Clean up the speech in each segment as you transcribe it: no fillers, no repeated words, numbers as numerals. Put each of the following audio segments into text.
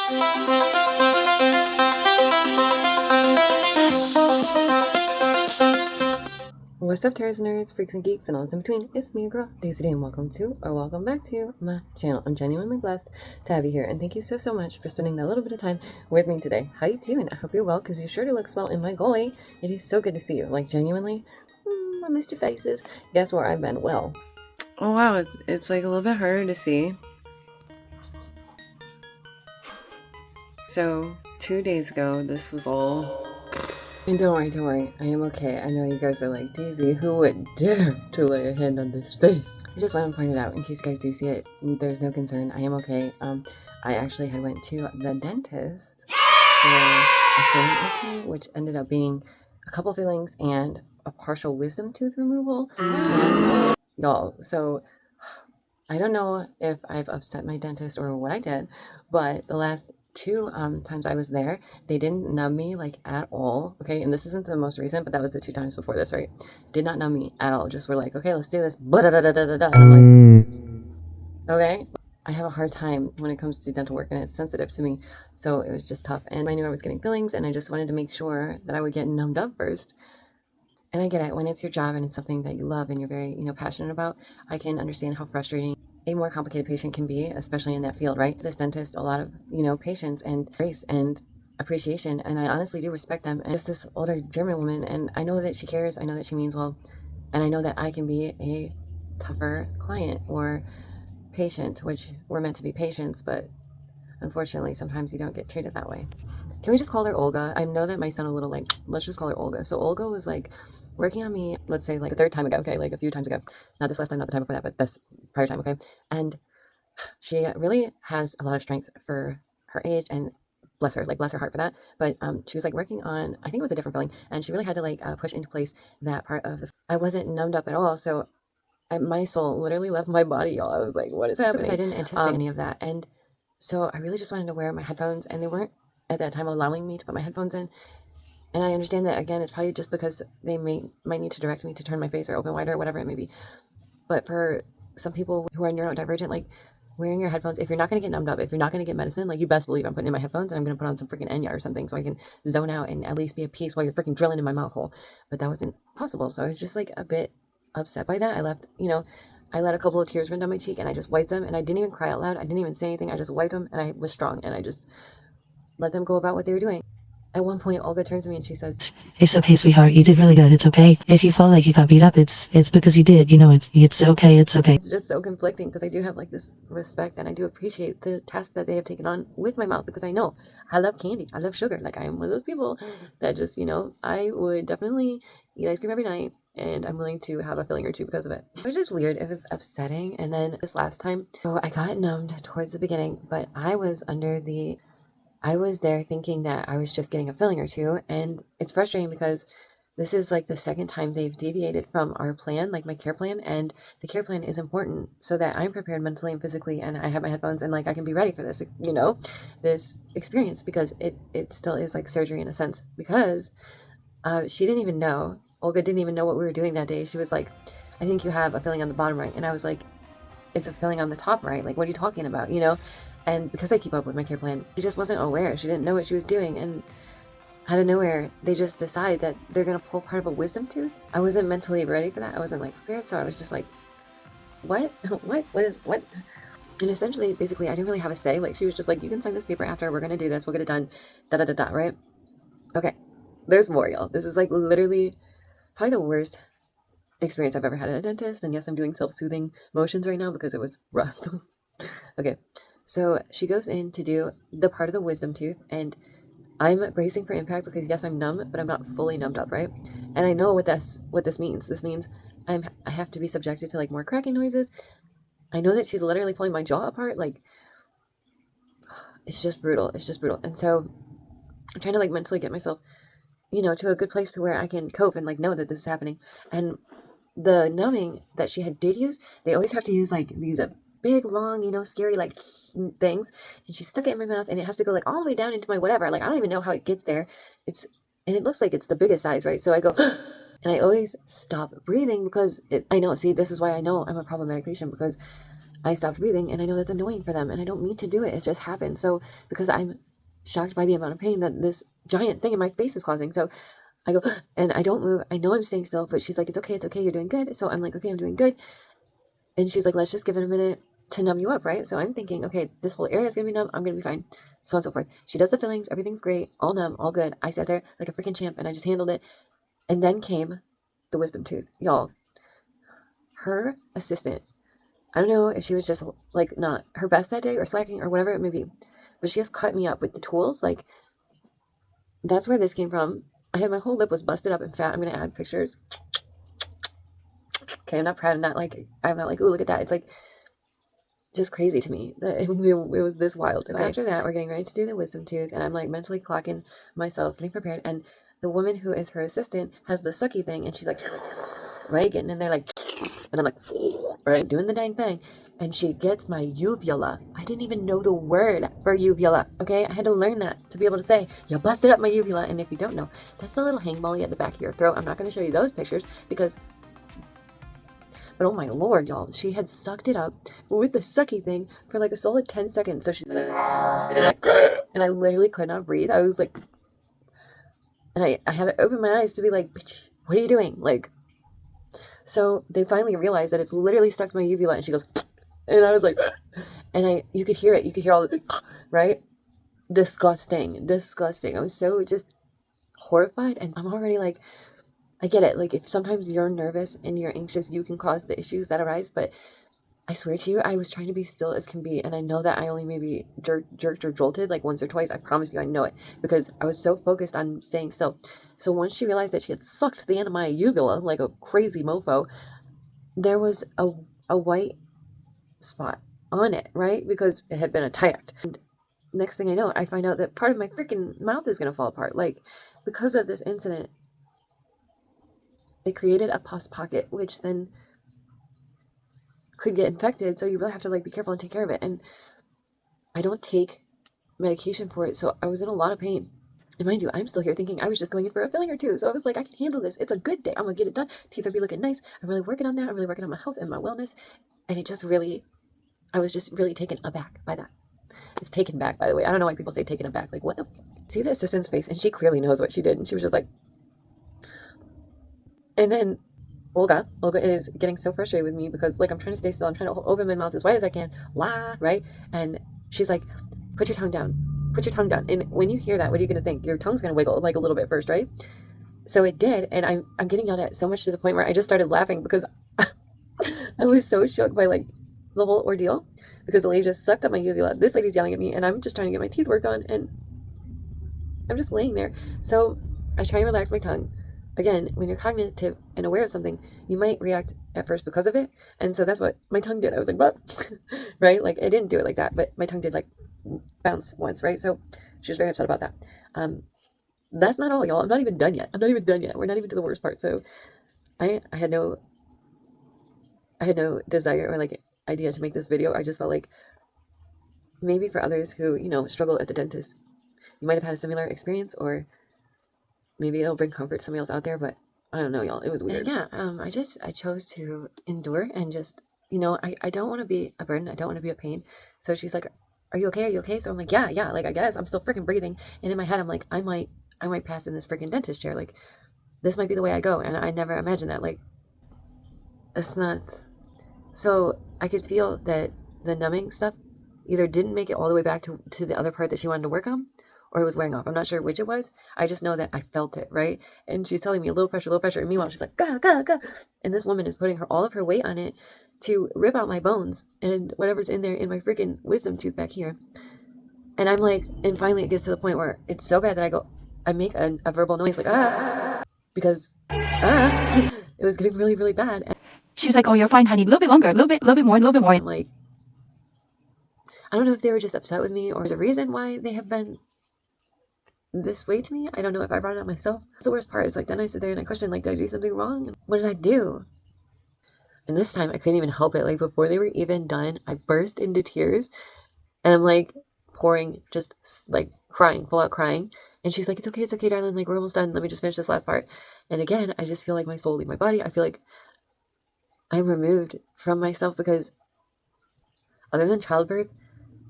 What's up, terrors, nerds, freaks, and geeks, and all that's in between? It's me, your girl, Daisy Day, and welcome to, or welcome back to, my channel. I'm genuinely blessed to have you here, and thank you so much for spending that little bit of time with me today. How you doing? I hope you're well, because you sure do look swell in my goalie. It is so good to see you. Like, genuinely, I missed your faces. Guess where I've been? Well, oh wow, it's like a little bit harder to see. So, 2 days ago, this was all... And don't worry, I am okay. I know you guys are like, Daisy, who would dare to lay a hand on this face? I just want to point it out in case you guys do see it. There's no concern. I am okay. I actually had went to the dentist for a filling or two, which ended up being a couple fillings and a partial wisdom tooth removal. And, y'all, so I don't know if I've upset my dentist or what I did, but the last two times I was there, they didn't numb me like at all. Okay, and this isn't the most recent, but that was the 2 times before this, right? Did not numb me at all. Just were like, okay, let's do this. And I'm like, okay. I have a hard time when it comes to dental work, and it's sensitive to me, so it was just tough. And I knew I was getting fillings, and I just wanted to make sure that I would get numbed up first. And I get it, when it's your job and it's something that you love and you're very, passionate about, I can understand how frustrating a more complicated patient can be, especially in that field, right? This dentist, a lot of, patience and grace and appreciation, and I honestly do respect them. And just this older German woman, and I know that she cares, I know that she means well, and I know that I can be a tougher client or patient, which we're meant to be patients, but unfortunately, sometimes you don't get treated that way. Can we just call her Olga? I know that might sound a little like, let's just call her Olga. So Olga was like working on me, let's say like the 3rd time ago, okay, like a few times ago. Not this last time, not the time before that, but this prior time, okay? And she really has a lot of strength for her age, and bless her heart for that. But she was like working on, I think it was a different filling, and she really had to like push into place that part of the, I wasn't numbed up at all, so my soul literally left my body, y'all. I was like, what is happening? Because I didn't anticipate any of that, and so I really just wanted to wear my headphones, and they weren't at that time allowing me to put my headphones in. And I understand that, again, it's probably just because they might need to direct me to turn my face or open wider or whatever it may be. But for some people who are neurodivergent, like wearing your headphones, if you're not going to get numbed up, if you're not going to get medicine, like you best believe I'm putting in my headphones and I'm going to put on some freaking Enya or something so I can zone out and at least be at peace while you're freaking drilling in my mouth hole. But that wasn't possible. So I was just like a bit upset by that. I left, I let a couple of tears run down my cheek, and I just wiped them, and I didn't even cry out loud. I didn't even say anything. I just wiped them, and I was strong, and I just let them go about what they were doing. At one point, Olga turns to me and she says, "It's okay, sweetheart. You did really good. It's okay. If you felt like you got beat up, it's because you did. It's okay. It's okay." It's just so conflicting because I do have like this respect, and I do appreciate the task that they have taken on with my mouth, because I know I love candy. I love sugar. Like, I am one of those people that just, I would definitely eat ice cream every night, and I'm willing to have a filling or two because of it. It was just weird. It was upsetting. And then this last time, so I got numbed towards the beginning, but I was there thinking that I was just getting a filling or two, and it's frustrating because this is like the 2nd time they've deviated from our plan, like my care plan, and the care plan is important so that I'm prepared mentally and physically, and I have my headphones, and like I can be ready for this, this experience, because it still is like surgery in a sense, because she didn't even know, Olga didn't even know what we were doing that day. She was like, I think you have a filling on the bottom right, and I was like, it's a filling on the top right, like what are you talking about, And because I keep up with my care plan, she just wasn't aware. She didn't know what she was doing. And out of nowhere, they just decide that they're going to pull part of a wisdom tooth. I wasn't mentally ready for that. I wasn't like prepared. So I was just like, what? What? And essentially, basically, I didn't really have a say. Like, she was just like, you can sign this paper after. We're going to do this. We'll get it done. Da-da-da-da, right? Okay. There's more, y'all. This is like literally probably the worst experience I've ever had at a dentist. And yes, I'm doing self-soothing motions right now because it was rough. Okay. So she goes in to do the part of the wisdom tooth, and I'm bracing for impact because yes, I'm numb, but I'm not fully numbed up, right? And I know what this means. This means I have to be subjected to like more cracking noises. I know that she's literally pulling my jaw apart. Like, it's just brutal. It's just brutal. And so I'm trying to like mentally get myself, to a good place to where I can cope and like know that this is happening. And the numbing that she did use, they always have to use like these big, long, scary like things, and she stuck it in my mouth, and it has to go like all the way down into my whatever. Like, I don't even know how it gets there. And it looks like it's the biggest size, right? So I go, and I always stop breathing because I know. See, this is why I know I'm a problematic patient, because I stopped breathing, and I know that's annoying for them, and I don't mean to do it. It just happened. So because I'm shocked by the amount of pain that this giant thing in my face is causing, so I go and I don't move. I know I'm staying still, but she's like, it's okay, you're doing good. So I'm like, okay, I'm doing good. And she's like, let's just give it a minute to numb you up, right? So I'm thinking, okay, this whole area is gonna be numb. I'm gonna be fine, so on and so forth. She does the fillings, everything's great, all numb, all good. I sat there like a freaking champ, and I just handled it. And then came the wisdom tooth, y'all. Her assistant, I don't know if she was just like not her best that day or slacking or whatever it may be, but she has cut me up with the tools. Like, that's where this came from. I had my whole lip was busted up and fat. I'm gonna add pictures. Okay, I'm not proud of that. Like, I'm not like, ooh, look at that. It's like just crazy to me that it was this wild. So after that, we're getting ready to do the wisdom tooth, and I'm like mentally clocking myself, getting prepared. And the woman who is her assistant has the sucky thing, and she's like, right, getting in there like, and I'm like, right, doing the dang thing. And she gets my uvula. I didn't even know the word for uvula, okay? I had to learn that to be able to say, you busted up my uvula. And if you don't know, that's the little hang-bally at the back of your throat. I'm not going to show you those pictures because, but oh my lord, y'all, she had sucked it up with the sucky thing for like a solid 10 seconds. So she's like, and I literally could not breathe. I was like, and I had to open my eyes to be like, bitch, what are you doing? Like, so they finally realized that it's literally stuck to my uvula, and she goes, and I was like, and you could hear it. You could hear all the, right? Disgusting. I was so just horrified, and I'm already like, I get it. Like, if sometimes you're nervous and you're anxious, you can cause the issues that arise, but I swear to you, I was trying to be still as can be, and I know that I only maybe jerked or jolted like once or twice. I promise you, I know it, because I was so focused on staying still. So once she realized that she had sucked the end of my uvula like a crazy mofo, there was a white spot on it, right? Because it had been attacked. And next thing I know, I find out that part of my freaking mouth is going to fall apart. Like, because of this incident, it created a pus pocket, which then could get infected. So you really have to like be careful and take care of it. And I don't take medication for it, so I was in a lot of pain. And mind you, I'm still here thinking I was just going in for a filling or two. So I was like, I can handle this. It's a good day. I'm going to get it done. Teeth will be looking nice. I'm really working on that. I'm really working on my health and my wellness. And it just really, I was just really taken aback by that. It's taken back, by the way. I don't know why people say taken aback. Like, what the See the assistant's face, and she clearly knows what she did. And she was just like, and then Olga is getting so frustrated with me because like I'm trying to stay still. I'm trying to open my mouth as wide as I can. Right? And she's like, put your tongue down. Put your tongue down. And when you hear that, what are you going to think? Your tongue's going to wiggle like a little bit first, right? So it did. And I'm getting yelled at so much to the point where I just started laughing because I was so shook by like the whole ordeal, because the lady just sucked up my uvula. This lady's yelling at me, and I'm just trying to get my teeth worked on, and I'm just laying there. So I try and relax my tongue. Again, when you're cognitive and aware of something, you might react at first because of it. And so that's what my tongue did. I was like, what? Right? Like, I didn't do it like that, but my tongue did like bounce once, right? So she was very upset about that. That's not all, y'all. I'm not even done yet. We're not even to the worst part. So I had no desire or like idea to make this video. I just felt like maybe for others who, struggle at the dentist, you might have had a similar experience, or maybe it'll bring comfort to somebody else out there, but I don't know, y'all. It was weird. And yeah, I chose to endure and just, I don't want to be a burden. I don't want to be a pain. So she's like, are you okay? So I'm like, yeah, like, I guess I'm still freaking breathing. And in my head, I'm like, I might pass in this freaking dentist chair. Like, this might be the way I go. And I never imagined that. Like, it's not. So I could feel that the numbing stuff either didn't make it all the way back to the other part that she wanted to work on, or it was wearing off. I'm not sure which it was. I just know that I felt it, right? And she's telling me a little pressure. And meanwhile, she's like, go. And this woman is putting all of her weight on it to rip out my bones and whatever's in there in my freaking wisdom tooth back here. And I'm like, and finally it gets to the point where it's so bad that I make a verbal noise like, because, it was getting really, really bad. And She was like, oh, you're fine, honey. A little bit longer, a little bit more. I'm like, I don't know if they were just upset with me or there's a reason why they have been this way to me. I don't know if I brought it up myself. That's the worst part is like, then I sit there and I question, like, did I do something wrong? What did I do? And this time I couldn't even help it. Like, before they were even done, I burst into tears, and I'm like pouring, just like crying, full out crying. And she's like, it's okay, darling. Like, we're almost done. Let me just finish this last part. And again, I just feel like my soul leave my body. I feel like I'm removed from myself because other than childbirth,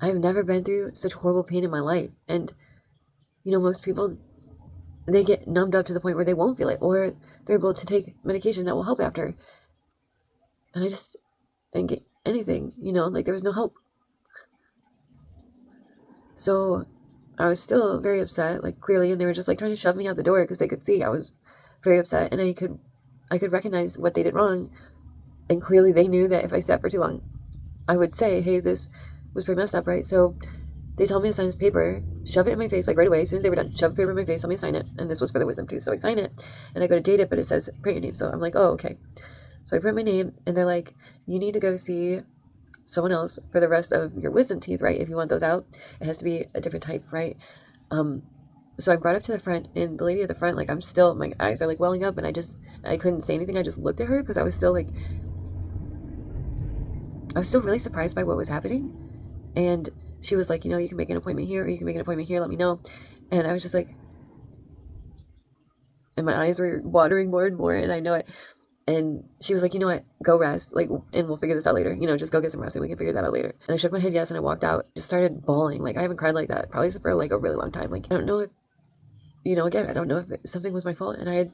I've never been through such horrible pain in my life. And, you know, most people, they get numbed up to the point where they won't feel it, or they're able to take medication that will help after. And I just didn't get anything, you know, like there was no help. So I was still very upset, like clearly, and they were just like trying to shove me out the door because they could see I was very upset, and I could recognize what they did wrong. And clearly they knew that if I sat for too long, I would say, hey, this was pretty messed up, right? So they told me to sign this paper, shove it in my face, like right away. As soon as they were done, shove the paper in my face, let me sign it. And this was for the wisdom tooth. So I sign it, and I go to date it, but it says print your name. So I'm like, oh, okay. So I print my name, and they're like, you need to go see someone else for the rest of your wisdom teeth, right? If you want those out, it has to be a different type, right? So I brought up to the front, and the lady at the front, like, I'm still, my eyes are like welling up, and I couldn't say anything. I just looked at her because I was still really surprised by what was happening. And she was like, you know, you can make an appointment here, or you can make an appointment here, let me know. And I was just like, and my eyes were watering more and more, and I know it. And she was like, you know what, go rest, like, and we'll figure this out later. You know, just go get some rest and we can figure that out later. And I shook my head yes, and I walked out, just started bawling. Like, I haven't cried like that probably for like a really long time. Like, I don't know if, you know, again, I don't know if something was my fault and I had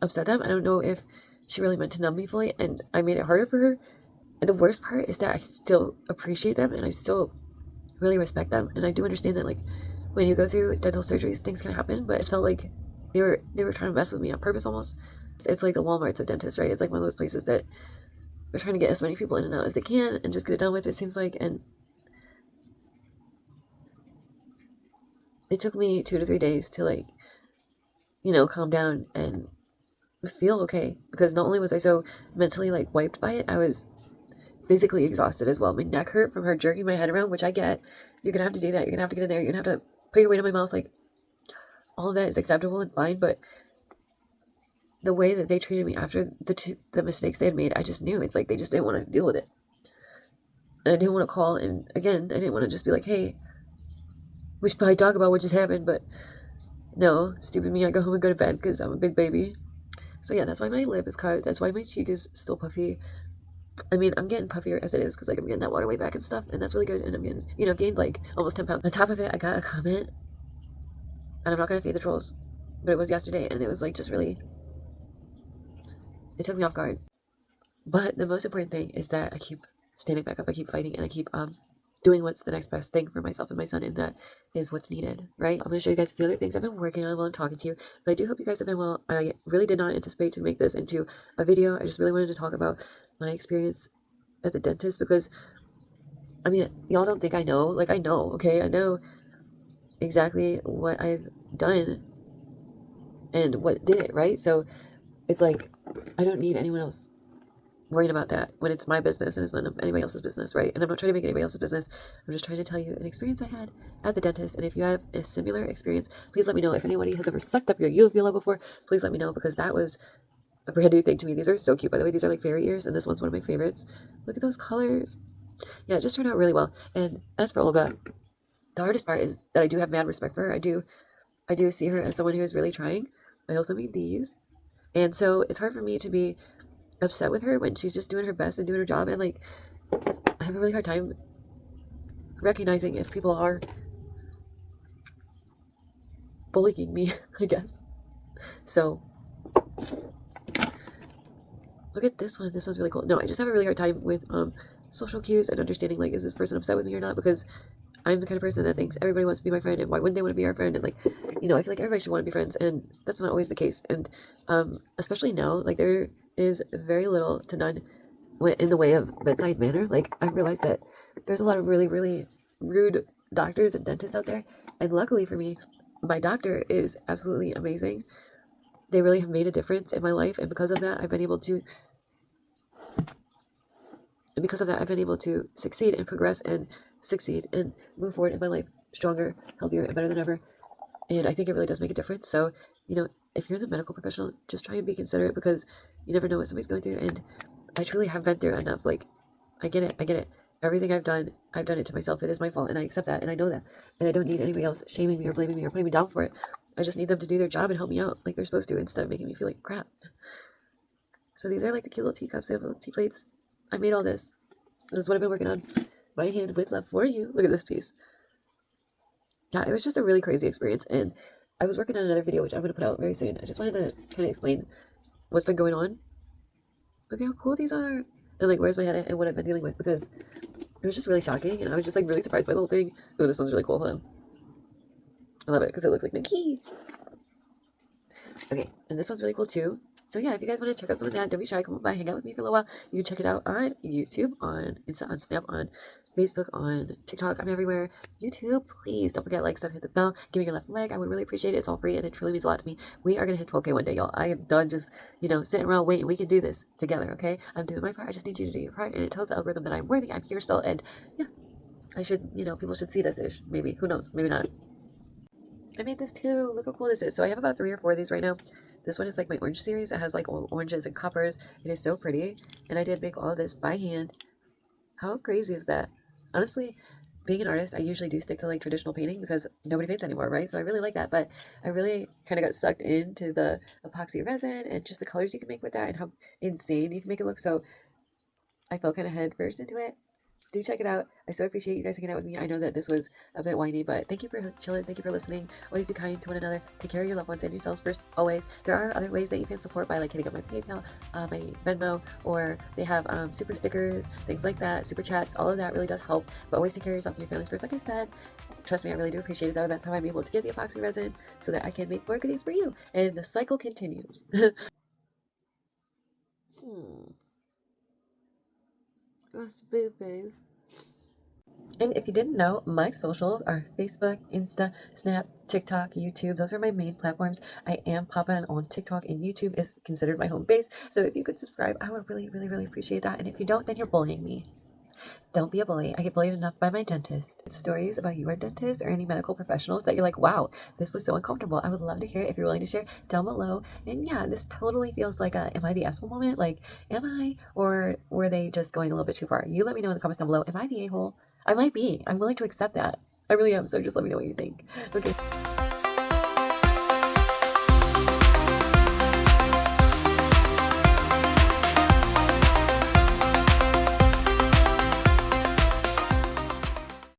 upset them. I don't know if she really meant to numb me fully and I made it harder for her. And the worst part is that I still appreciate them and I still really respect them. And I do understand that, like, when you go through dental surgeries, things can happen, but it felt like they were trying to mess with me on purpose almost. It's like the Walmarts of dentists, right? It's like one of those places that they're trying to get as many people in and out as they can and just get it done with, it seems like. And it took me 2 to 3 days to, like, you know, calm down and feel okay, because not only was I so mentally, like, wiped by it, I was physically exhausted as well. My neck hurt from her jerking my head around, which I get. You're gonna have to do that. You're gonna have to get in there. You're gonna have to put your weight in my mouth. Like, all of that is acceptable and fine, but the way that they treated me after the mistakes they had made, I just knew. It's like they just didn't want to deal with it. And I didn't want to call, and again, I didn't want to just be like, hey, we should probably talk about what just happened, but no, stupid me, I go home and go to bed because I'm a big baby. So yeah, that's why my lip is cut. That's why my cheek is still puffy. I mean, I'm getting puffier as it is because, like, I'm getting that water weight back and stuff, and that's really good. And I'm getting, you know, gained like almost 10 pounds. On top of it, I got a comment, and I'm not gonna fade the trolls, but it was yesterday, and it was like just really, it took me off guard. But the most important thing is that I keep standing back up, I keep fighting, and I keep doing what's the next best thing for myself and my son, and that is what's needed, right? I'm gonna show you guys a few other things I've been working on while I'm talking to you, but I do hope you guys have been well. I really did not anticipate to make this into a video. I just really wanted to talk about my experience at the dentist, because I mean, y'all don't think I know. Like, I know, okay? I know exactly what I've done and what did it, right? So it's like, I don't need anyone else worrying about that when it's my business and it's none of anybody else's business, right? And I'm not trying to make anybody else's business. I'm just trying to tell you an experience I had at the dentist. And if you have a similar experience, please let me know. If anybody has ever sucked up your UVULA before, please let me know, because that was a brand new thing to me. These are so cute, by the way. These are like fairy ears, and this one's one of my favorites. Look at those colors. Yeah, it just turned out really well. And as for Olga, the hardest part is that I do have mad respect for her. I do see her as someone who is really trying. I also made these. And so it's hard for me to be upset with her when she's just doing her best and doing her job. And, like, I have a really hard time recognizing if people are bullying me, I guess. So look at this one. This one's really cool. No, I just have a really hard time with social cues and understanding, like, is this person upset with me or not? Because I'm the kind of person that thinks everybody wants to be my friend, and why wouldn't they want to be our friend? And, like, you know, I feel like everybody should want to be friends, and that's not always the case. And especially now, like, there is very little to none in the way of bedside manner. Like, I've realized that there's a lot of really, really rude doctors and dentists out there, and luckily for me, my doctor is absolutely amazing. They really have made a difference in my life, and because of that, I've been able to succeed and progress and succeed and move forward in my life stronger, healthier, and better than ever. And I think it really does make a difference. So, you know, if you're the medical professional, just try and be considerate, because you never know what somebody's going through. And I truly have been through enough. Like, I get it. Everything I've done it to myself. It is my fault, and I accept that, and I know that. And I don't need anybody else shaming me or blaming me or putting me down for it. I just need them to do their job and help me out like they're supposed to, instead of making me feel like crap. So these are like the cute little teacups. They have little tea plates. I made all this. This is what I've been working on. by hand with love for you. Look at this piece. Yeah, it was just a really crazy experience. And I was working on another video, which I'm going to put out very soon. I just wanted to kind of explain what's been going on. Look how cool these are. And like, where's my head at and what I've been dealing with. Because it was just really shocking. And I was just like really surprised by the whole thing. Oh, this one's really cool. Hold on. I love it because it looks like my key. Okay, and this one's really cool too. So yeah, if you guys want to check out some of that, don't be shy. Come on by, hang out with me for a little while. You can check it out on YouTube, on Insta, on Snap, on Facebook, on TikTok. I'm everywhere. YouTube, please don't forget, like, sub, hit the bell, give me your left leg. I would really appreciate it. It's all free and it truly means a lot to me. We are gonna hit 12K one day, y'all. I am done just, sitting around waiting. We can do this together, okay? I'm doing my part. I just need you to do your part, and it tells the algorithm that I'm worthy. I'm here still, and yeah, I should, people should see this ish. Maybe, who knows? Maybe not. I made this too. Look how cool this is. So I have about 3 or 4 of these right now. This one is like my orange series. It has like all oranges and coppers. It is so pretty. And I did make all of this by hand. How crazy is that? Honestly, being an artist, I usually do stick to like traditional painting because nobody paints anymore, right? So I really like that. But I really kind of got sucked into the epoxy resin and just the colors you can make with that and how insane you can make it look. So I fell kind of head first into it. Do check it out. I so appreciate you guys hanging out with me. I know that this was a bit whiny, but thank you for chilling. Thank you for listening. Always be kind to one another. Take care of your loved ones and yourselves first, always. There are other ways that you can support by like hitting up my PayPal, my Venmo, or they have super stickers, things like that, super chats. All of that really does help. But always take care of yourselves and your families first. Like I said, trust me, I really do appreciate it though. That's how I'm able to get the epoxy resin so that I can make more goodies for you. And the cycle continues. That's boo boo. And if you didn't know, my socials are Facebook, Insta, Snap, TikTok, YouTube. Those are my main platforms. I am popping on TikTok, and YouTube is considered my home base. So if you could subscribe, I would really, really, really appreciate that. And if you don't, then you're bullying me. Don't be a bully. I get bullied enough by my dentist. Stories about your dentist or any medical professionals that you're like, wow, this was so uncomfortable. I would love to hear it if you're willing to share down below. And yeah, this totally feels like a am I the asshole moment? Like, am I? Or were they just going a little bit too far? You let me know in the comments down below. Am I the a-hole? I might be. I'm willing to accept that. I really am. So just let me know what you think. Okay.